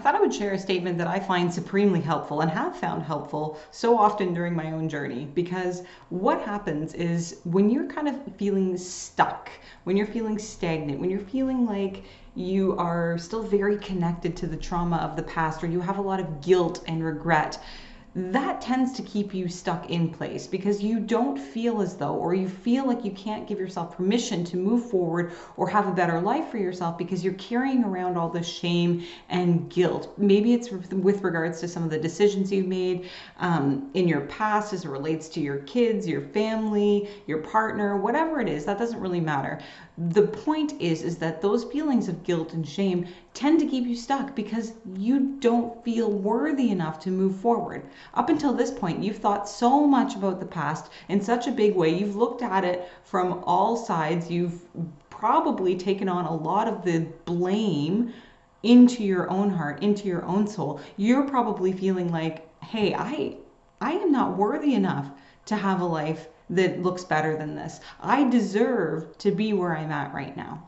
I thought I would share a statement that I find supremely helpful and have found helpful so often during my own journey. Because what happens is when you're kind of feeling stuck, when you're feeling stagnant, when you're feeling like you are still very connected to the trauma of the past, or you have a lot of guilt and regret, that tends to keep you stuck in place because you don't feel as though, or you feel like you can't give yourself permission to move forward or have a better life for yourself because you're carrying around all this shame and guilt. Maybe it's with regards to some of the decisions you've made in your past as it relates to your kids, your family, your partner, whatever it is, that doesn't really matter. The point is that those feelings of guilt and shame tend to keep you stuck because you don't feel worthy enough to move forward. Up until this point, you've thought so much about the past in such a big way. You've looked at it from all sides. You've probably taken on a lot of the blame into your own heart, into your own soul. You're probably feeling like, hey, I am not worthy enough to have a life that looks better than this. I deserve to be where I'm at right now.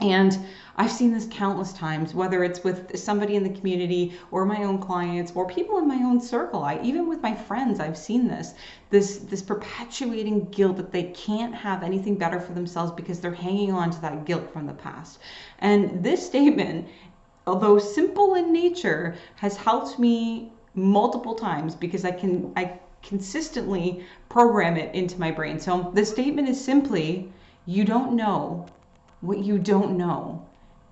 And I've seen this countless times, whether it's with somebody in the community or my own clients or people in my own circle. Even with my friends, I've seen this perpetuating guilt that they can't have anything better for themselves because they're hanging on to that guilt from the past. And this statement, although simple in nature, has helped me multiple times because I consistently program it into my brain. So the statement is simply, you don't know what you don't know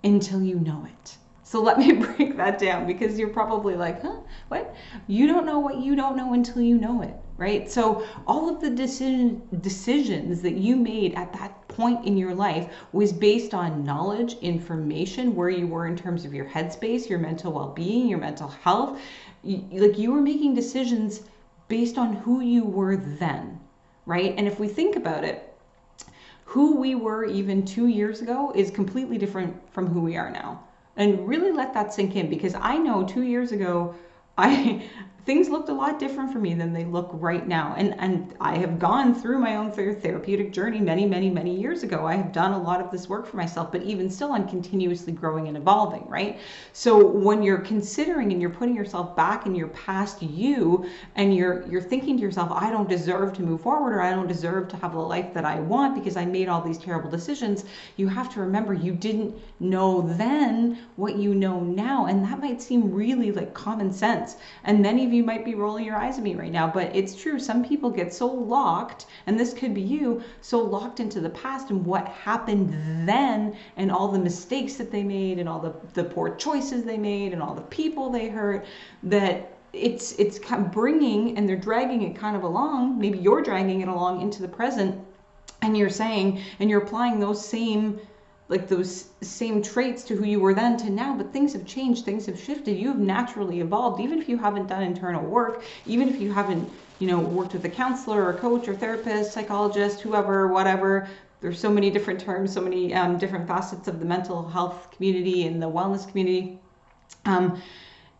until you know it. So let me break that down because you're probably like, huh, what? You don't know what you don't know until you know it, right? So all of the decisions that you made at that point in your life was based on knowledge, information, where you were in terms of your headspace, your mental well-being, your mental health. Like you were making decisions based on who you were then, right? And if we think about it, who we were even 2 years ago is completely different from who we are now. And really let that sink in, because I know 2 years ago, things looked a lot different for me than they look right now. And I have gone through my own therapeutic journey many years ago. I have done a lot of this work for myself, but even still I'm continuously growing and evolving, right? So when you're considering and you're putting yourself back in your past you, and you're thinking to yourself, I don't deserve to move forward, or I don't deserve to have the life that I want because I made all these terrible decisions, you have to remember you didn't know then what you know now. And that might seem really like common sense. And many of you might be rolling your eyes at me right now, but it's true. Some people get so locked, and this could be you, so locked into the past and what happened then and all the mistakes that they made and all the poor choices they made and all the people they hurt, that it's kind of bringing, and they're dragging it kind of along. Maybe you're dragging it along into the present, and you're saying, and you're applying those same traits to who you were then to now, but things have changed, things have shifted. You have naturally evolved, even if you haven't done internal work, even if you haven't, worked with a counselor or a coach or therapist, psychologist, whoever, whatever. There's so many different terms, so many different facets of the mental health community and the wellness community.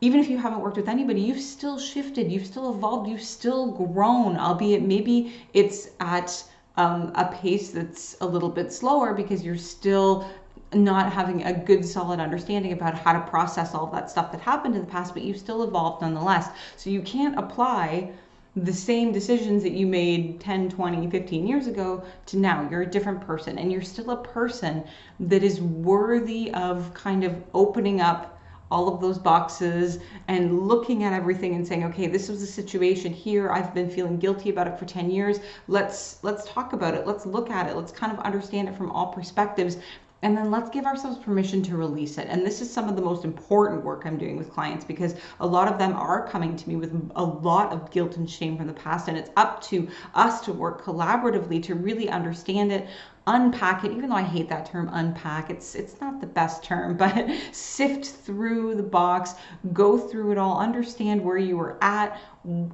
Even if you haven't worked with anybody, you've still shifted, you've still evolved, you've still grown, albeit maybe it's at a pace that's a little bit slower because you're still not having a good solid understanding about how to process all that stuff that happened in the past, but you've still evolved nonetheless. So you can't apply the same decisions that you made 10, 20, 15 years ago to now. You're a different person, and you're still a person that is worthy of kind of opening up all of those boxes and looking at everything and saying, okay, this was a situation here. I've been feeling guilty about it for 10 years. Let's talk about it. Let's look at it. Let's kind of understand it from all perspectives. And then let's give ourselves permission to release it. And this is some of the most important work I'm doing with clients, because a lot of them are coming to me with a lot of guilt and shame from the past. And it's up to us to work collaboratively to really understand it, unpack it, even though I hate that term, unpack. It's not the best term, but sift through the box, go through it all, understand where you were at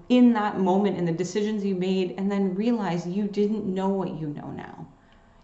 in that moment and the decisions you made, and then realize you didn't know what you know now.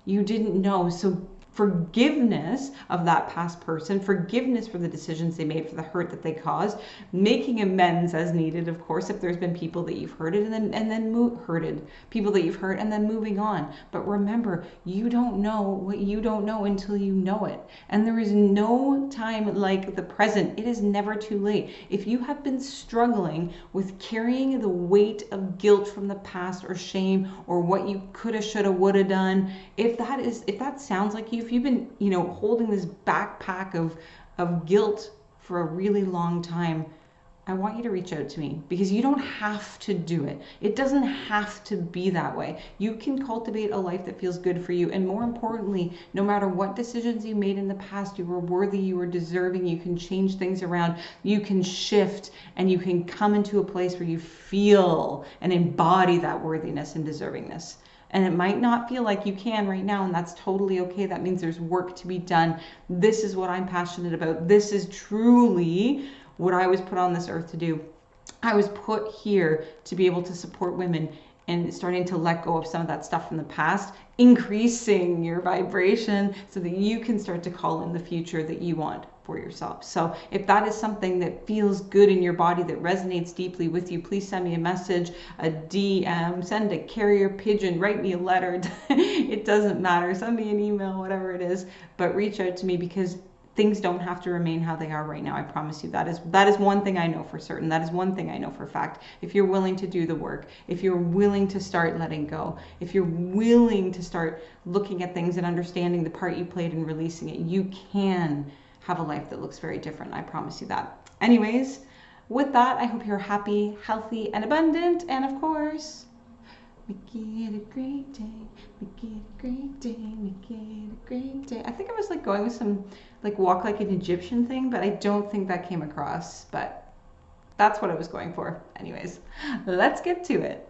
You didn't know. So forgiveness of that past person, forgiveness for the decisions they made, for the hurt that they caused, making amends as needed, of course, if there's been people that you've hurted, people that you've hurt, and then moving on. But remember, you don't know what you don't know until you know it. And there is no time like the present. It is never too late. If you have been struggling with carrying the weight of guilt from the past, or shame, or what you coulda, shoulda, woulda done, if that sounds like you, if you've been, holding this backpack of guilt for a really long time, I want you to reach out to me, because you don't have to do it. It doesn't have to be that way. You can cultivate a life that feels good for you. And more importantly, no matter what decisions you made in the past, you were worthy, you were deserving, you can change things around, you can shift, and you can come into a place where you feel and embody that worthiness and deservingness. And it might not feel like you can right now, and that's totally okay. That means there's work to be done. This is what I'm passionate about. This is truly what I was put on this earth to do. I was put here to be able to support women and starting to let go of some of that stuff from the past, increasing your vibration so that you can start to call in the future that you want for yourself. So if that is something that feels good in your body, that resonates deeply with you, please send me a message, a DM, send a carrier pigeon, write me a letter. It doesn't matter. Send me an email, whatever it is, but reach out to me, because things don't have to remain how they are right now. I promise you. That is one thing I know for certain. That is one thing I know for a fact. If you're willing to do the work, if you're willing to start letting go, if you're willing to start looking at things and understanding the part you played in releasing it, you can have a life that looks very different. I promise you that. Anyways, with that, I hope you're happy, healthy, and abundant. And of course, make it a great day, make it a great day, make it a great day. I think I was going with some walk like an Egyptian thing, but I don't think that came across, but that's what I was going for. Anyways, let's get to it.